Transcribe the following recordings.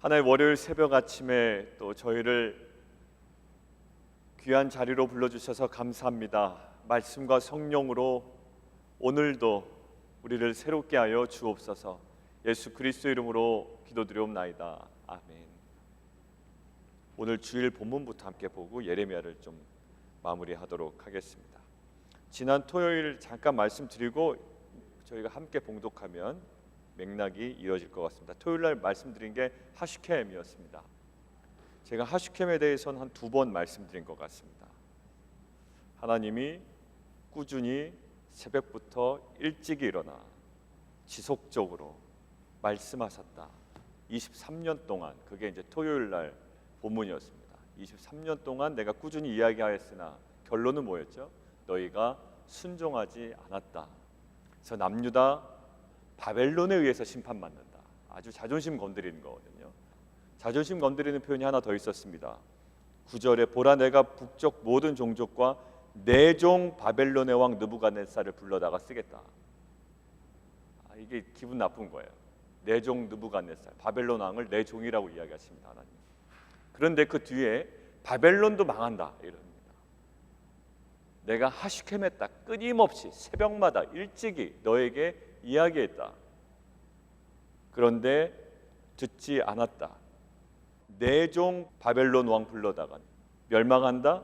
하나의 월요일 새벽 아침에 또 저희를 귀한 자리로 불러주셔서 감사합니다. 말씀과 성령으로 오늘도 우리를 새롭게 하여 주옵소서. 예수 그리스도 이름으로 기도드리옵나이다. 아멘. 오늘 주일 본문부터 함께 보고 예레미야를 좀 마무리하도록 하겠습니다. 지난 토요일 잠깐 말씀드리고 저희가 함께 봉독하면 맥락이 이어질 것 같습니다. 토요일 날 말씀드린 게 하슈켐이었습니다. 제가 하슈켐에 대해서는 한 2번 말씀드린 것 같습니다. 하나님이 꾸준히 새벽부터 일찍 일어나 지속적으로 말씀하셨다. 23년 동안, 그게 이제 토요일 날 본문이었습니다. 23년 동안 내가 꾸준히 이야기하였으나 결론은 뭐였죠? 너희가 순종하지 않았다. 그래서 남유다 바벨론에 의해서 심판받는다. 아주 자존심 건드리는 거거든요. 자존심 건드리는 표현이 하나 더 있었습니다. 9절에 보라 내가 북쪽 모든 종족과 내 종 바벨론의 왕 느부갓네살을 불러다가 쓰겠다. 이게 기분 나쁜 거예요. 내 종 느부갓네살, 바벨론 왕을 내 종이라고 이야기하십니다. 하나님. 그런데 그 뒤에 바벨론도 망한다 이럽니다. 내가 하슈켐에 딱 끊임없이 새벽마다 일찍이 너에게 이야기했다. 그런데 듣지 않았다. 내 종 바벨론 왕 불러다가 멸망한다.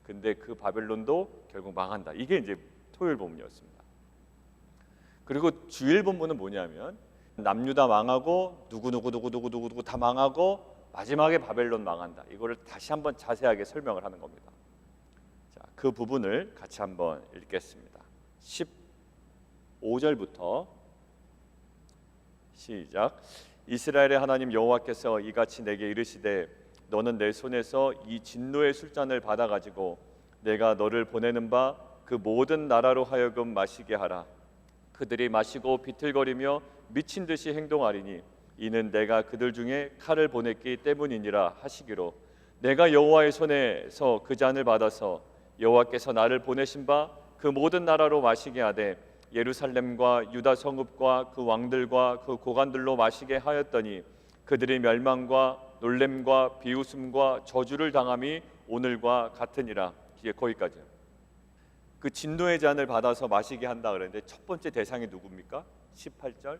근데 그 바벨론도 결국 망한다. 이게 이제 토요일 본문이었습니다. 그리고 주일 본문은 뭐냐면 남유다 망하고 누구 다 망하고 마지막에 바벨론 망한다. 이거를 다시 한번 자세하게 설명을 하는 겁니다. 자, 그 부분을 같이 한번 읽겠습니다. 15절부터 시작. 이스라엘의 하나님 여호와께서 이같이 내게 이르시되 너는 내 손에서 이 진노의 술잔을 받아 가지고 내가 너를 보내는 바 그 모든 나라로 하여금 마시게 하라. 그들이 마시고 비틀거리며 미친 듯이 행동하리니 이는 내가 그들 중에 칼을 보냈기 때문이니라 하시기로 내가 여호와의 손에서 그 잔을 받아서 여호와께서 나를 보내신 바 그 모든 나라로 마시게 하되 예루살렘과 유다 성읍과 그 왕들과 그 고관들로 마시게 하였더니 그들이 멸망과 놀램과 비웃음과 저주를 당함이 오늘과 같으니라. 거기까지. 그 진노의 잔을 받아서 마시게 한다 그랬는데 첫 번째 대상이 누굽니까? 18절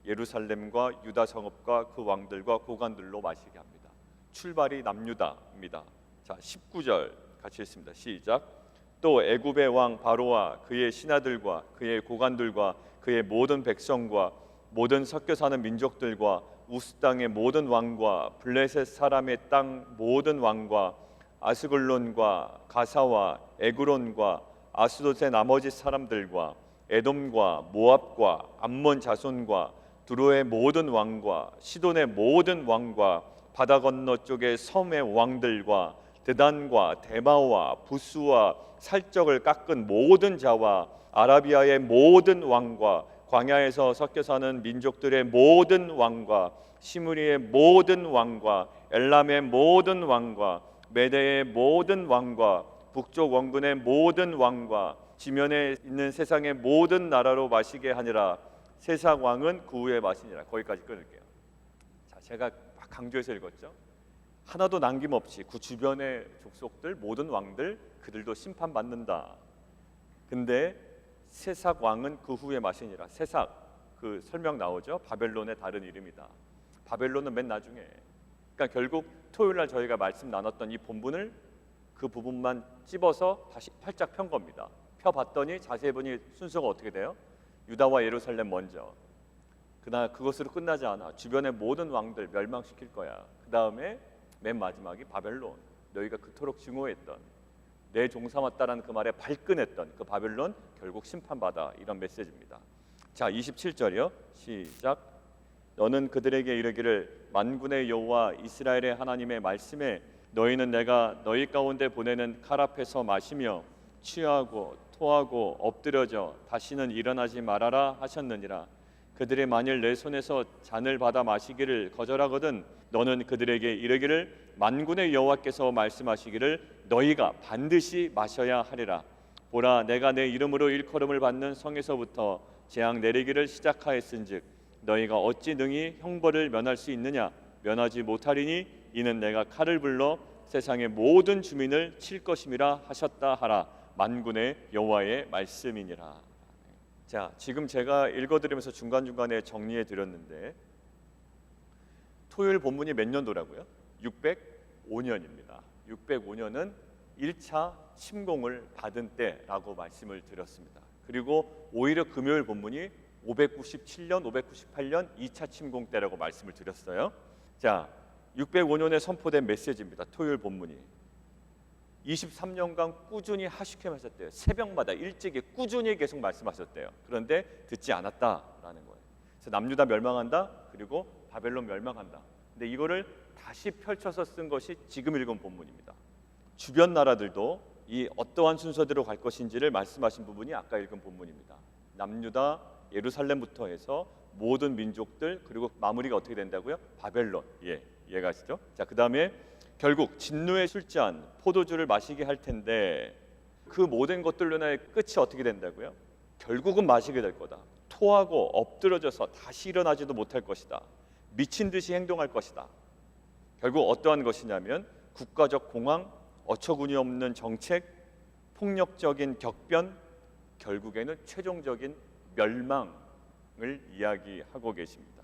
예루살렘과 유다 성읍과 그 왕들과 고관들로 마시게 합니다. 출발이 남유다입니다. 자, 19절 같이 읽습니다. 시작. 또 애굽의 왕 바로와 그의 신하들과 그의 고관들과 그의 모든 백성과 모든 섞여 사는 민족들과 우스 땅의 모든 왕과 블레셋 사람의 땅 모든 왕과 아스글론과 가사와 에그론과 아스돗의 나머지 사람들과 에돔과 모압과 암몬 자손과 두로의 모든 왕과 시돈의 모든 왕과 바다 건너 쪽의 섬의 왕들과 드단과 데마와 부스와 살적을 깎은 모든 자와 아라비아의 모든 왕과 광야에서 섞여 사는 민족들의 모든 왕과 시므리의 모든 왕과 엘람의 모든 왕과 메대의 모든 왕과 북쪽 원군의 모든 왕과 지면에 있는 세상의 모든 나라로 마시게 하니라. 세상 왕은 그 후에 마시니라. 거기까지 끊을게요. 자, 제가 막 강조해서 읽었죠. 하나도 남김없이 그 주변의 족속들 모든 왕들 그들도 심판받는다. 근데 세삭 왕은 그 후에 마시니라. 세삭 그 설명 나오죠. 바벨론의 다른 이름이다. 바벨론은 맨 나중에. 그러니까 결국 토요일 날 저희가 말씀 나눴던 이 본문을 그 부분만 찝어서 다시 활짝 편 겁니다. 펴봤더니 자세히 보니 순서가 어떻게 돼요? 유다와 예루살렘 먼저. 그러나 그것으로 끝나지 않아. 주변의 모든 왕들 멸망시킬 거야. 그 다음에 맨 마지막이 바벨론. 너희가 그토록 증오했던 내 종 삼았다라는 그 말에 발끈했던 그 바벨론 결국 심판받아. 이런 메시지입니다. 자, 27절이요. 시작. 너는 그들에게 이르기를 만군의 여호와 이스라엘의 하나님의 말씀에 너희는 내가 너희 가운데 보내는 칼 앞에서 마시며 취하고 토하고 엎드려져 다시는 일어나지 말아라 하셨느니라. 그들이 만일 내 손에서 잔을 받아 마시기를 거절하거든 너는 그들에게 이르기를 만군의 여호와께서 말씀하시기를 너희가 반드시 마셔야 하리라. 보라 내가 내 이름으로 일컬음을 받는 성에서부터 재앙 내리기를 시작하였은즉 너희가 어찌 능히 형벌을 면할 수 있느냐? 면하지 못하리니 이는 내가 칼을 불러 세상의 모든 주민을 칠 것임이라 하셨다 하라. 만군의 여호와의 말씀이니라. 자, 지금 제가 읽어드리면서 중간중간에 정리해 드렸는데 토요일 본문이 몇 년도라고요? 605년입니다. 605년은 1차 침공을 받은 때라고 말씀을 드렸습니다. 그리고 오히려 금요일 본문이 597년, 598년 2차 침공 때라고 말씀을 드렸어요. 자, 605년에 선포된 메시지입니다. 토요일 본문이 23년간 꾸준히 하슈켐하셨대요. 새벽마다 일찍이 꾸준히 계속 말씀하셨대요. 그런데 듣지 않았다라는 거예요. 그래서 남유다 멸망한다, 그리고 바벨론 멸망한다. 근데 이거를 다시 펼쳐서 쓴 것이 지금 읽은 본문입니다. 주변 나라들도 이 어떠한 순서대로 갈 것인지를 말씀하신 부분이 아까 읽은 본문입니다. 남유다, 예루살렘부터 해서 모든 민족들, 그리고 마무리가 어떻게 된다고요? 바벨론. 이해가시죠? 자, 그 다음에 결국 진노에 술잔 포도주를 마시게 할 텐데 그 모든 것들로 인해 끝이 어떻게 된다고요? 결국은 마시게 될 거다. 토하고 엎드러져서 다시 일어나지도 못할 것이다. 미친 듯이 행동할 것이다. 결국 어떠한 것이냐면 국가적 공황, 어처구니 없는 정책, 폭력적인 격변, 결국에는 최종적인 멸망을 이야기하고 계십니다.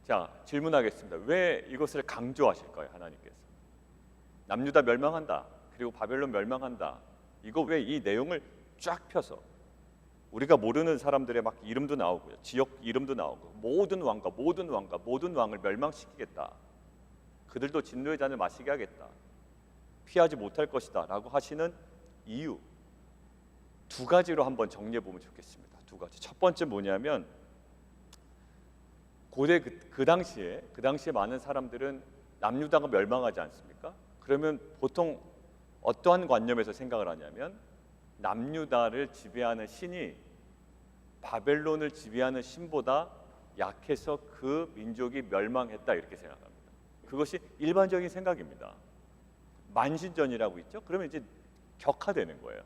자, 질문하겠습니다. 왜 이것을 강조하실까요? 하나님께서 남유다 멸망한다, 그리고 바벨론 멸망한다, 이거 왜 이 내용을 쫙 펴서 우리가 모르는 사람들의 막 이름도 나오고요, 지역 이름도 나오고, 모든 왕을 멸망시키겠다, 그들도 진노의 잔을 마시게 하겠다, 피하지 못할 것이다 라고 하시는 이유 두 가지로 한번 정리해 보면 좋겠습니다. 두 가지. 첫 번째 뭐냐면 고대 그 당시에 많은 사람들은 남유다가 멸망하지 않습니까? 그러면 보통 어떠한 관념에서 생각을 하냐면 남유다를 지배하는 신이 바벨론을 지배하는 신보다 약해서 그 민족이 멸망했다, 이렇게 생각합니다. 그것이 일반적인 생각입니다. 만신전이라고 있죠? 그러면 이제 격화되는 거예요.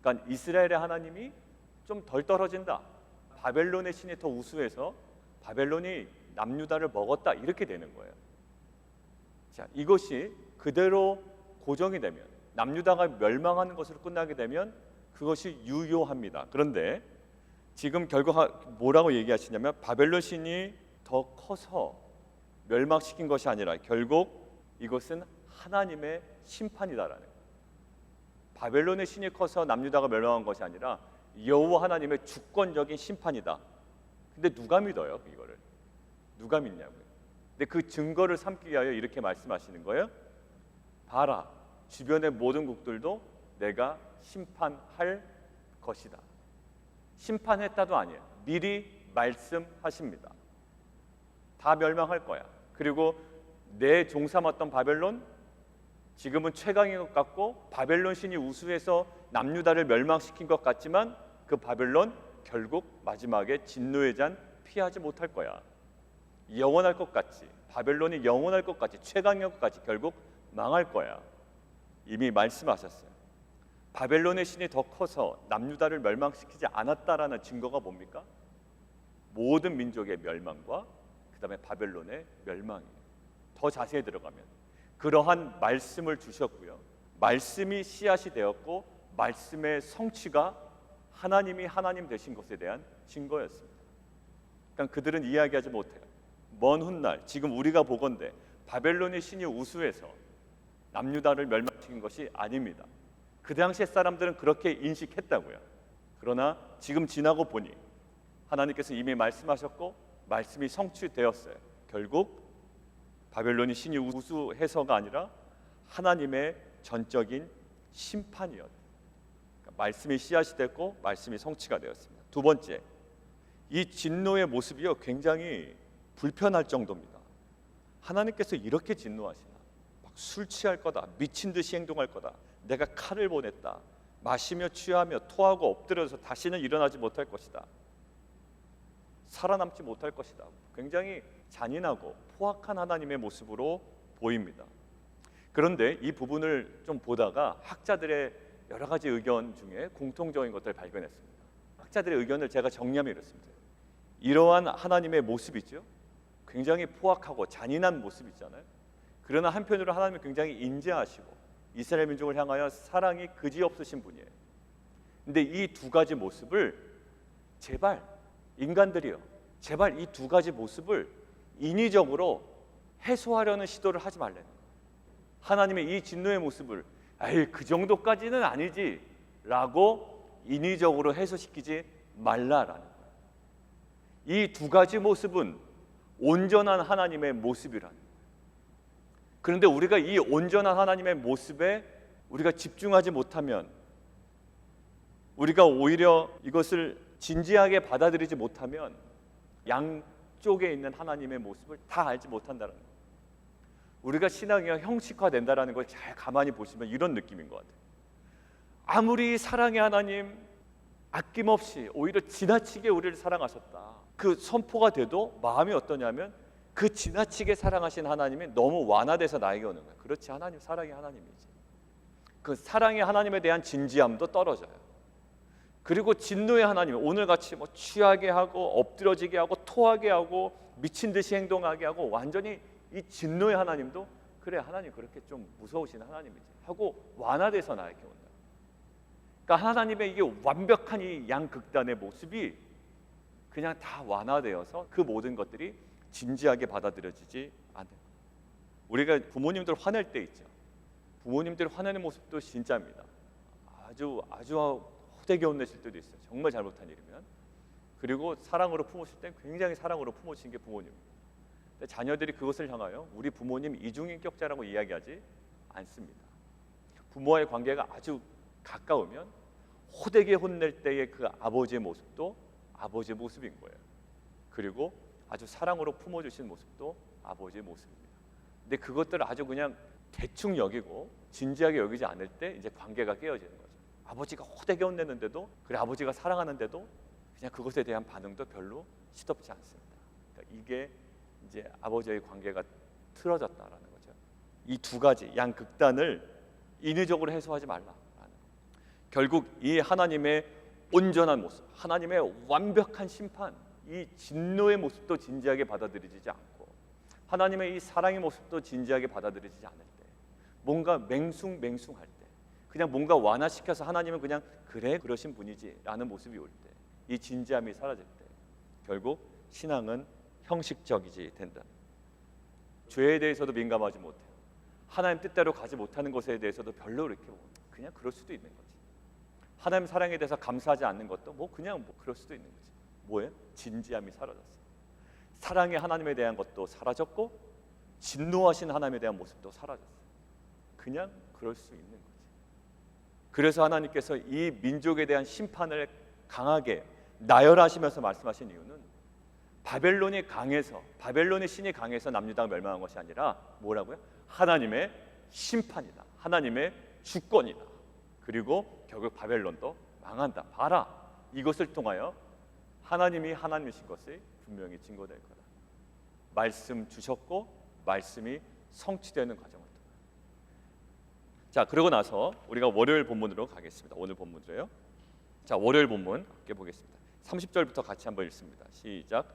그러니까 이스라엘의 하나님이 좀 덜 떨어진다, 바벨론의 신이 더 우수해서 바벨론이 남유다를 먹었다, 이렇게 되는 거예요. 자, 이것이 그대로 고정이 되면, 남유다가 멸망하는 것으로 끝나게 되면 그것이 유효합니다. 그런데 지금 결국 뭐라고 얘기하시냐면 바벨론 신이 더 커서 멸망시킨 것이 아니라 결국 이것은 하나님의 심판이다라는 거예요. 바벨론의 신이 커서 남유다가 멸망한 것이 아니라 여호와 하나님의 주권적인 심판이다. 근데 누가 믿어요? 이거를 누가 믿냐고요? 근데 그 증거를 삼기 위하여 이렇게 말씀하시는 거예요. 봐라, 주변의 모든 국들도 내가 심판할 것이다. 심판했다도 아니에요. 미리 말씀하십니다. 다 멸망할 거야. 그리고 내 종삼았던 바벨론, 지금은 최강인 것 같고 바벨론 신이 우수해서 남유다를 멸망시킨 것 같지만 그 바벨론 결국 마지막에 진노의 잔 피하지 못할 거야. 영원할 것 같이, 바벨론이 영원할 것 같이, 최강인 것 같이 결국 망할 거야. 이미 말씀하셨어요. 바벨론의 신이 더 커서 남유다를 멸망시키지 않았다라는 증거가 뭡니까? 모든 민족의 멸망과 그 다음에 바벨론의 멸망이에요. 더 자세히 들어가면 그러한 말씀을 주셨고요, 말씀이 씨앗이 되었고 말씀의 성취가 하나님이 하나님 되신 것에 대한 증거였습니다. 그러니까 그들은 이야기하지 못해요. 먼 훗날 지금 우리가 보건대 바벨론의 신이 우수해서 남유다를 멸망시킨 것이 아닙니다. 그 당시의 사람들은 그렇게 인식했다고요. 그러나 지금 지나고 보니 하나님께서 이미 말씀하셨고 말씀이 성취되었어요. 결국 바벨론이 신이 우수해서가 아니라 하나님의 전적인 심판이었다. 그러니까 말씀이 씨앗이 됐고 말씀이 성취가 되었습니다. 두 번째, 이 진노의 모습이요 굉장히 불편할 정도입니다. 하나님께서 이렇게 진노하시나? 막 술 취할 거다, 미친 듯이 행동할 거다, 내가 칼을 보냈다, 마시며 취하며 토하고 엎드려서 다시는 일어나지 못할 것이다, 살아남지 못할 것이다. 굉장히 잔인하고 포악한 하나님의 모습으로 보입니다. 그런데 이 부분을 좀 보다가 학자들의 여러 가지 의견 중에 공통적인 것들을 발견했습니다. 학자들의 의견을 제가 정리하면 이렇습니다. 이러한 하나님의 모습이죠. 굉장히 포악하고 잔인한 모습이잖아요. 그러나 한편으로 하나님은 굉장히 인자하시고 이스라엘 민족을 향하여 사랑이 그지없으신 분이에요. 근데 이 두 가지 모습을 제발 인간들이요, 제발 이 두 가지 모습을 인위적으로 해소하려는 시도를 하지 말라는 거예요. 하나님의 이 진노의 모습을 에이 그 정도까지는 아니지 라고 인위적으로 해소시키지 말라라는 거예요. 이 두 가지 모습은 온전한 하나님의 모습이라는 거예요. 그런데 우리가 이 온전한 하나님의 모습에 우리가 집중하지 못하면, 우리가 오히려 이것을 진지하게 받아들이지 못하면 양쪽에 있는 하나님의 모습을 다 알지 못한다는 거예요. 우리가 신앙이 형식화된다는 걸 잘 가만히 보시면 이런 느낌인 것 같아요. 아무리 사랑의 하나님 아낌없이 오히려 지나치게 우리를 사랑하셨다, 그 선포가 돼도 마음이 어떠냐면 그 지나치게 사랑하신 하나님이 너무 완화돼서 나에게 오는 거예요. 그렇지, 하나님 사랑의 하나님이지. 그 사랑의 하나님에 대한 진지함도 떨어져요. 그리고 진노의 하나님, 오늘같이 뭐 취하게 하고 엎드러지게 하고 토하게 하고 미친 듯이 행동하게 하고 완전히 이 진노의 하나님도 그래 하나님 그렇게 좀 무서우신 하나님이지 하고 완화돼서 나에게 온다. 그러니까 하나님의 이게 완벽한 이 양극단의 모습이 그냥 다 완화되어서 그 모든 것들이 진지하게 받아들여지지 않는 거예요. 우리가 부모님들 화낼 때 있죠. 부모님들 화내는 모습도 진짜입니다. 아주 호되게 혼내실 때도 있어요. 정말 잘못한 일이면. 그리고 사랑으로 품으실 땐 굉장히 사랑으로 품으신 게 부모님입니다. 근데 자녀들이 그것을 향하여 우리 부모님 이중인격자라고 이야기하지 않습니다. 부모와의 관계가 아주 가까우면 호되게 혼낼 때의 그 아버지의 모습도 아버지의 모습인 거예요. 그리고 아주 사랑으로 품어주신 모습도 아버지의 모습입니다. 근데 그것들을 아주 그냥 대충 여기고 진지하게 여기지 않을 때 이제 관계가 깨어지는 거죠. 아버지가 호되게 혼내는데도, 그래 아버지가 사랑하는데도 그냥 그것에 대한 반응도 별로 시덥지 않습니다. 그러니까 이게 이제 아버지의 관계가 틀어졌다라는 거죠. 이 두 가지 양극단을 인위적으로 해소하지 말라라는 거예요. 결국 이 하나님의 온전한 모습, 하나님의 완벽한 심판, 이 진노의 모습도 진지하게 받아들이지 않고 하나님의 이 사랑의 모습도 진지하게 받아들이지 않을 때, 뭔가 맹숭맹숭할 때, 그냥 뭔가 완화시켜서 하나님은 그냥 그래 그러신 분이지 라는 모습이 올 때, 이 진지함이 사라질 때 결국 신앙은 형식적이지 된다. 죄에 대해서도 민감하지 못해요. 하나님 뜻대로 가지 못하는 것에 대해서도 별로 이렇게 그냥 그럴 수도 있는 거지. 하나님 사랑에 대해서 감사하지 않는 것도 그냥 그럴 수도 있는 거지. 뭐예요? 진지함이 사라졌어요. 사랑의 하나님에 대한 것도 사라졌고 진노하신 하나님에 대한 모습도 사라졌어요. 그냥 그럴 수 있는 거지. 그래서 하나님께서 이 민족에 대한 심판을 강하게 나열하시면서 말씀하신 이유는 바벨론이 강해서, 바벨론의 신이 강해서 남유다가 멸망한 것이 아니라 뭐라고요? 하나님의 심판이다, 하나님의 주권이다. 그리고 결국 바벨론도 망한다. 봐라, 이것을 통하여 하나님이 하나님이신 것이 분명히 증거될 거다. 말씀 주셨고 말씀이 성취되는 과정을 통해. 자, 그러고 나서 우리가 월요일 본문으로 가겠습니다. 오늘 본문이에요. 자, 월요일 본문 함께 보겠습니다. 30절부터 같이 한번 읽습니다. 시작.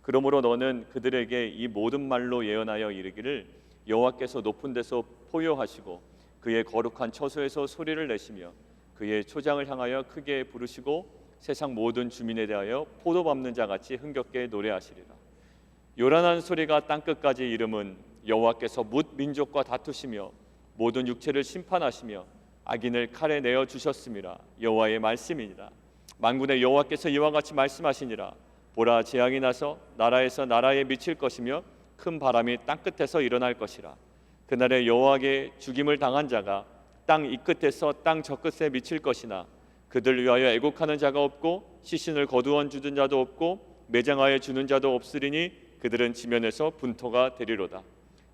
그러므로 너는 그들에게 이 모든 말로 예언하여 이르기를 여호와께서 높은 데서 포효하시고 그의 거룩한 처소에서 소리를 내시며 그의 초장을 향하여 크게 부르시고 세상 모든 주민에 대하여 포도 밟는 자 같이 흥겹게 노래하시리라. 요란한 소리가 땅끝까지 이름은 여호와께서 뭇 민족과 다투시며 모든 육체를 심판하시며 악인을 칼에 내어 주셨음이라. 여호와의 말씀이니라. 만군의 여호와께서 이와 같이 말씀하시니라. 보라, 재앙이 나서 나라에서 나라에 미칠 것이며 큰 바람이 땅끝에서 일어날 것이라. 그날에 여호와께 죽임을 당한 자가 땅 이 끝에서 땅 저 끝에 미칠 것이나 그들 위하여 애곡하는 자가 없고 시신을 거두어 주는 자도 없고 매장하여 주는 자도 없으리니 그들은 지면에서 분토가 되리로다.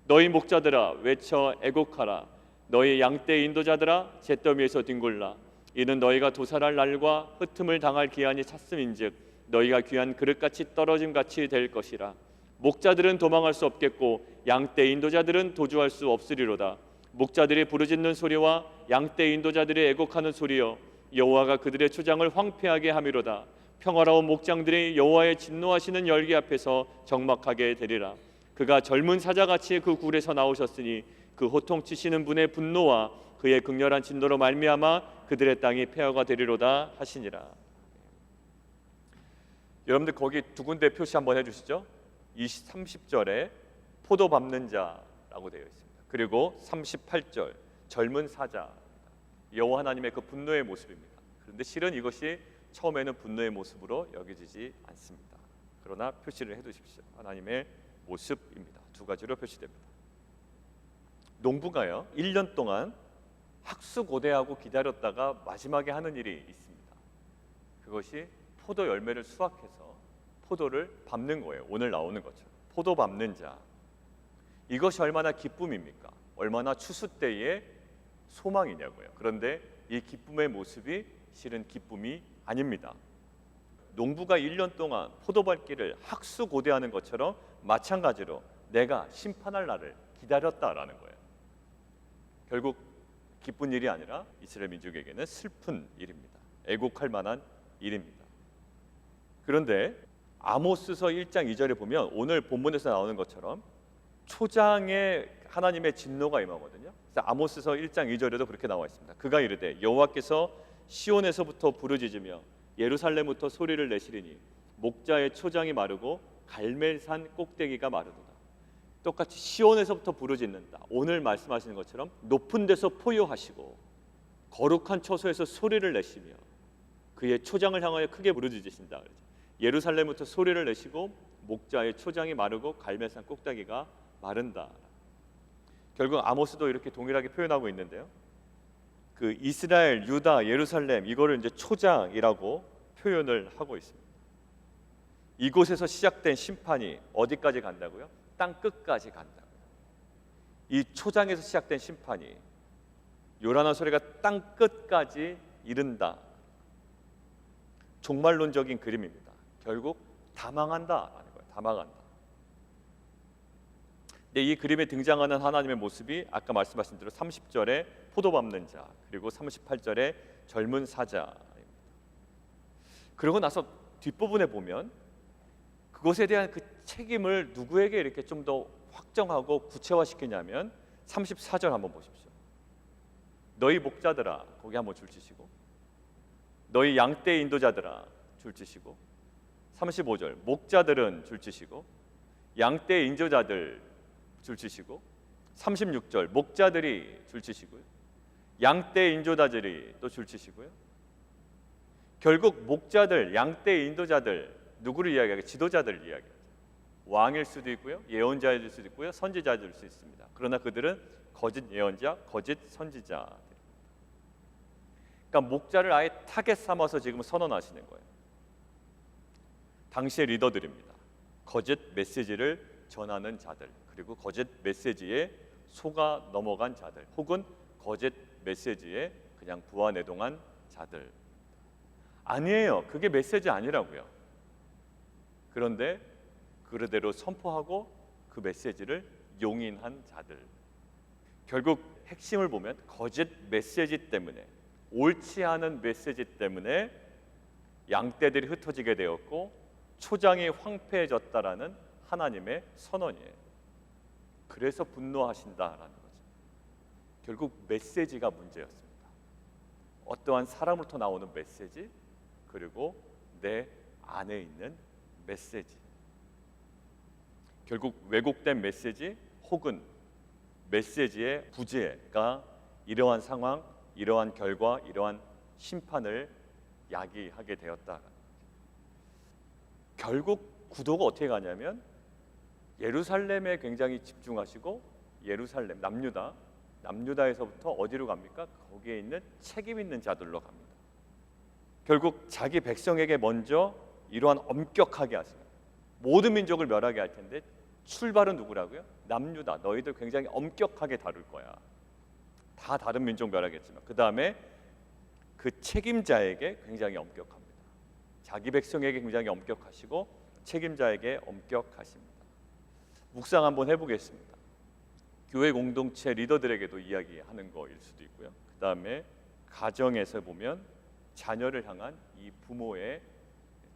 너희 목자들아 외쳐 애곡하라. 너희 양떼 인도자들아 잿더미에서 뒹굴라. 이는 너희가 도살할 날과 흩음을 당할 기한이 찼음인즉 너희가 귀한 그릇같이 떨어짐같이 될 것이라. 목자들은 도망할 수 없겠고 양떼 인도자들은 도주할 수 없으리로다. 목자들이 부르짖는 소리와 양떼 인도자들이 애곡하는 소리여 여호와가 그들의 초장을 황폐하게 함이로다. 평화로운 목장들이 여호와의 진노하시는 열기 앞에서 적막하게 되리라. 그가 젊은 사자같이 그 굴에서 나오셨으니 그 호통치시는 분의 분노와 그의 극렬한 진노로 말미암아 그들의 땅이 폐허가 되리로다 하시니라. 여러분들 거기 두 군데 표시 한번 해주시죠. 30절에 포도 밟는 자라고 되어 있습니다. 그리고 38절 젊은 사자, 여호와 하나님의 그 분노의 모습입니다. 그런데 실은 이것이 처음에는 분노의 모습으로 여겨지지 않습니다. 그러나 표시를 해두십시오. 하나님의 모습입니다. 두 가지로 표시됩니다. 농부가요 1년 동안 학수고대하고 기다렸다가 마지막에 하는 일이 있습니다. 그것이 포도 열매를 수확해서 포도를 밟는 거예요. 오늘 나오는 것처럼 포도 밟는 자. 이것이 얼마나 기쁨입니까? 얼마나 추수 때의 소망이냐고요. 그런데 이 기쁨의 모습이 실은 기쁨이 아닙니다. 농부가 1년 동안 포도 밟기를 학수고대하는 것처럼 마찬가지로 내가 심판할 날을 기다렸다라는 거예요. 결국 기쁜 일이 아니라 이스라엘 민족에게는 슬픈 일입니다. 애곡할 만한 일입니다. 그런데 아모스서 1장 2절에 보면 오늘 본문에서 나오는 것처럼 초장에 하나님의 진노가 임하거든요. 그래서 아모스서 1장 2절에도 그렇게 나와 있습니다. 그가 이르되 여호와께서 시온에서부터 부르짖으며 예루살렘부터 소리를 내시리니 목자의 초장이 마르고 갈멜산 꼭대기가 마르도다. 똑같이 시온에서부터 부르짖는다. 오늘 말씀하시는 것처럼 높은 데서 포효하시고 거룩한 처소에서 소리를 내시며 그의 초장을 향하여 크게 부르짖으신다. 예루살렘부터 소리를 내시고 목자의 초장이 마르고 갈멜산 꼭대기가 마른다. 결국 아모스도 이렇게 동일하게 표현하고 있는데요. 그 이스라엘, 유다, 예루살렘 이거를 이제 초장이라고 표현을 하고 있습니다. 이곳에서 시작된 심판이 어디까지 간다고요? 땅 끝까지 간다고요. 이 초장에서 시작된 심판이 요란한 소리가 땅 끝까지 이른다. 종말론적인 그림입니다. 결국 다 망한다라는 거예요. 다 망한다. 근데 이 그림에 등장하는 하나님의 모습이 아까 말씀하신 대로 30절에 포도 밟는 자, 그리고 38절에 젊은 사자입니다. 그러고 나서 뒷부분에 보면 그것에 대한 그 책임을 누구에게 이렇게 좀 더 확정하고 구체화시키냐면 34절 한번 보십시오. 너희 목자들아, 거기 한번 줄치시고, 너희 양떼 인도자들아 줄치시고, 35절 목자들은 줄치시고, 양떼 인도자들 줄치시고, 36절 목자들이 줄치시고요, 양떼 인도자들이 또 줄치시고요. 결국 목자들, 양떼 인도자들 누구를 이야기하게? 지도자들을 이야기하죠. 왕일 수도 있고요, 예언자일 수도 있고요, 선지자일 수 있습니다. 그러나 그들은 거짓 예언자, 거짓 선지자. 그러니까 목자를 아예 타겟 삼아서 지금 선언하시는 거예요. 당시의 리더들입니다. 거짓 메시지를 전하는 자들, 그리고 거짓 메시지에 속아 넘어간 자들, 혹은 거짓 메시지에 그냥 부안해동한 자들. 아니에요. 그게 메시지 아니라고요. 그런데 그대로 선포하고 그 메시지를 용인한 자들. 결국 핵심을 보면 거짓 메시지 때문에, 옳지 않은 메시지 때문에 양떼들이 흩어지게 되었고 초장이 황폐해졌다라는 하나님의 선언이에요. 그래서 분노하신다라는 거죠. 결국 메시지가 문제였습니다. 어떠한 사람으로부터 나오는 메시지, 그리고 내 안에 있는 메시지. 결국 왜곡된 메시지 혹은 메시지의 부재가 이러한 상황, 이러한 결과, 이러한 심판을 야기하게 되었다. 결국 구도가 어떻게 가냐면 예루살렘에 굉장히 집중하시고 예루살렘, 남유다에서부터 어디로 갑니까? 거기에 있는 책임 있는 자들로 갑니다. 결국 자기 백성에게 먼저 이러한 엄격하게 하십니다. 모든 민족을 멸하게 할 텐데 출발은 누구라고요? 남유다. 너희들 굉장히 엄격하게 다룰 거야. 다 다른 민족 멸하겠지만 그 다음에 그 책임자에게 굉장히 엄격합니다. 자기 백성에게 굉장히 엄격하시고 책임자에게 엄격하십니다. 묵상 한번 해보겠습니다. 교회 공동체 리더들에게도 이야기하는 거일 수도 있고요. 그 다음에 가정에서 보면 자녀를 향한 이 부모의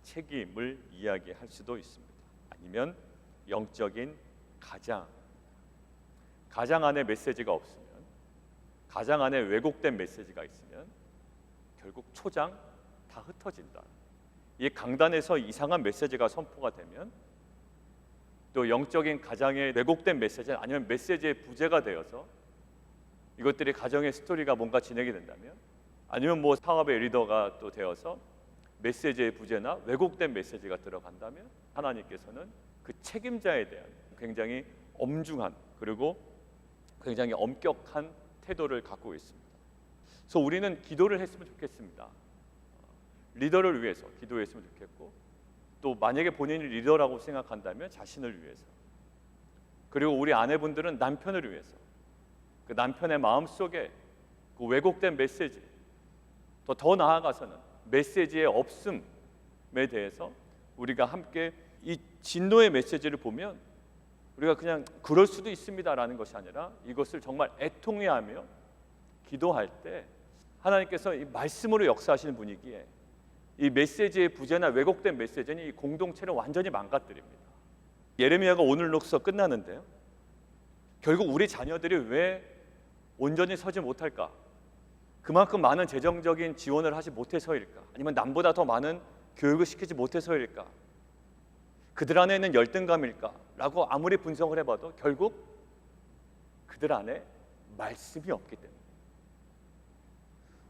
책임을 이야기할 수도 있습니다. 아니면 영적인 가장 안에 메시지가 없으면, 가장 안에 왜곡된 메시지가 있으면 결국 초장 다 흩어진다. 이 강단에서 이상한 메시지가 선포가 되면, 또 영적인 가장의 왜곡된 메시지 아니면 메시지의 부재가 되어서 이것들이 가정의 스토리가 뭔가 진행이 된다면, 아니면 뭐 사업의 리더가 또 되어서 메시지의 부재나 왜곡된 메시지가 들어간다면, 하나님께서는 그 책임자에 대한 굉장히 엄중한 그리고 굉장히 엄격한 태도를 갖고 있습니다. 그래서 우리는 기도를 했으면 좋겠습니다. 리더를 위해서 기도했으면 좋겠고, 또 만약에 본인이 리더라고 생각한다면 자신을 위해서, 그리고 우리 아내분들은 남편을 위해서, 그 남편의 마음속에 그 왜곡된 메시지, 더 나아가서는 메시지의 없음에 대해서 우리가 함께 이 진노의 메시지를 보면 우리가 그냥 그럴 수도 있습니다라는 것이 아니라 이것을 정말 애통해하며 기도할 때 하나님께서 이 말씀으로 역사하시는 분이기에 이 메시지의 부재나 왜곡된 메시지는 이 공동체를 완전히 망가뜨립니다. 예레미야가 오늘 녹서 끝나는데요, 결국 우리 자녀들이 왜 온전히 서지 못할까? 그만큼 많은 재정적인 지원을 하지 못해서일까? 아니면 남보다 더 많은 교육을 시키지 못해서일까? 그들 안에 있는 열등감일까? 라고 아무리 분석을 해봐도 결국 그들 안에 말씀이 없기 때문에,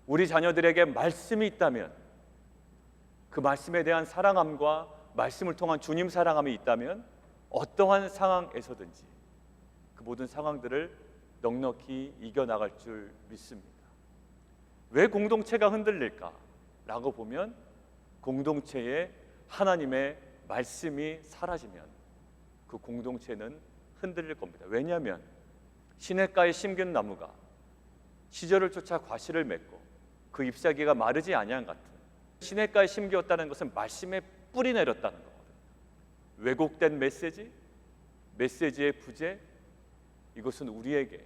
우리 자녀들에게 말씀이 있다면, 그 말씀에 대한 사랑함과 말씀을 통한 주님 사랑함이 있다면 어떠한 상황에서든지 그 모든 상황들을 넉넉히 이겨나갈 줄 믿습니다. 왜 공동체가 흔들릴까? 라고 보면 공동체에 하나님의 말씀이 사라지면 그 공동체는 흔들릴 겁니다. 왜냐하면 시냇가에 심긴 나무가 시절을 쫓아 과실을 맺고 그 잎사귀가 마르지 아니한 같은, 시냇가에 심겼다는 것은 말씀에 뿌리 내렸다는 거거든요. 왜곡된 메시지의 부재, 이것은 우리에게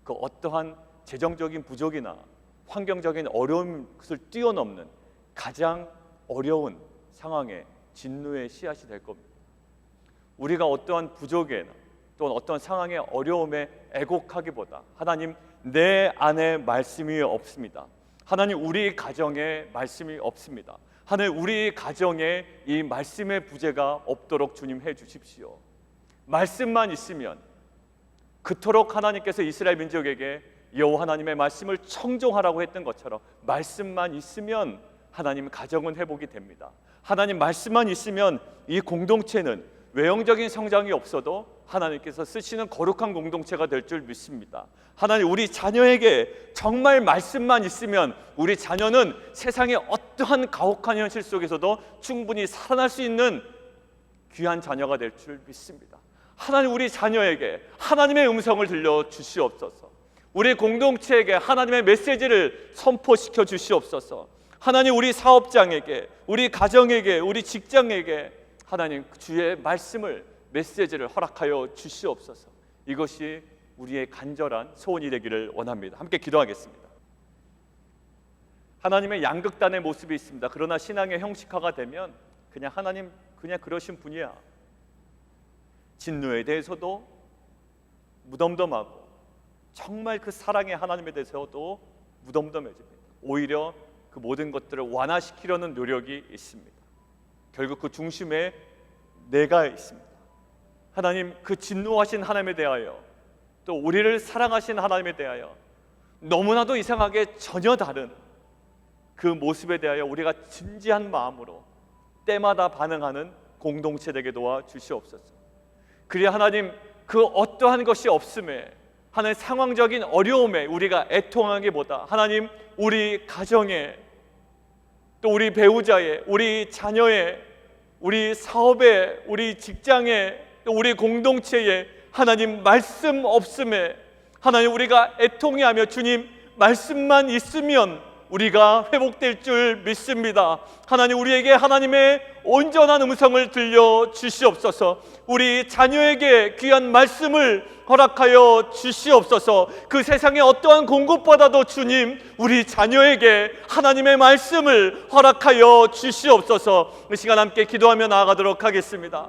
그 어떠한 재정적인 부족이나 환경적인 어려움을 뛰어넘는 가장 어려운 상황에 진노의 씨앗이 될 겁니다. 우리가 어떠한 부족에 또는 어떠한 상황의 어려움에 애곡하기보다, 하나님 내 안에 말씀이 없습니다, 하나님 우리 가정에 말씀이 없습니다, 하나님 우리 가정에 이 말씀의 부재가 없도록 주님 해주십시오. 말씀만 있으면, 그토록 하나님께서 이스라엘 민족에게 여호와 하나님의 말씀을 청종하라고 했던 것처럼 말씀만 있으면 하나님 가정은 회복이 됩니다. 하나님 말씀만 있으면 이 공동체는 외형적인 성장이 없어도 하나님께서 쓰시는 거룩한 공동체가 될 줄 믿습니다. 하나님 우리 자녀에게 정말 말씀만 있으면 우리 자녀는 세상의 어떠한 가혹한 현실 속에서도 충분히 살아날 수 있는 귀한 자녀가 될 줄 믿습니다. 하나님 우리 자녀에게 하나님의 음성을 들려주시옵소서. 우리 공동체에게 하나님의 메시지를 선포시켜 주시옵소서. 하나님 우리 사업장에게, 우리 가정에게, 우리 직장에게 하나님 주의 말씀을, 메시지를 허락하여 주시옵소서. 이것이 우리의 간절한 소원이 되기를 원합니다. 함께 기도하겠습니다. 하나님의 양극단의 모습이 있습니다. 그러나 신앙의 형식화가 되면 그냥 하나님 그냥 그러신 분이야, 진노에 대해서도 무덤덤하고 정말 그 사랑의 하나님에 대해서도 무덤덤해집니다. 오히려 그 모든 것들을 완화시키려는 노력이 있습니다. 결국 그 중심에 내가 있습니다. 하나님 그 진노하신 하나님에 대하여, 또 우리를 사랑하신 하나님에 대하여 너무나도 이상하게 전혀 다른 그 모습에 대하여 우리가 진지한 마음으로 때마다 반응하는 공동체 되게 도와주시옵소서. 그래야 하나님 그 어떠한 것이 없음에, 하나님 상황적인 어려움에 우리가 애통하기보다 하나님 우리 가정에, 또 우리 배우자의, 우리 자녀의, 우리 사업에, 우리 직장에, 또 우리 공동체에 하나님 말씀 없음에 하나님 우리가 애통해하며 주님 말씀만 있으면 우리가 회복될 줄 믿습니다. 하나님, 우리에게 하나님의 온전한 음성을 들려 주시옵소서. 우리 자녀에게 귀한 말씀을 허락하여 주시옵소서. 그 세상의 어떠한 공급보다도 주님, 우리 자녀에게 하나님의 말씀을 허락하여 주시옵소서. 이 시간 함께 기도하며 나아가도록 하겠습니다.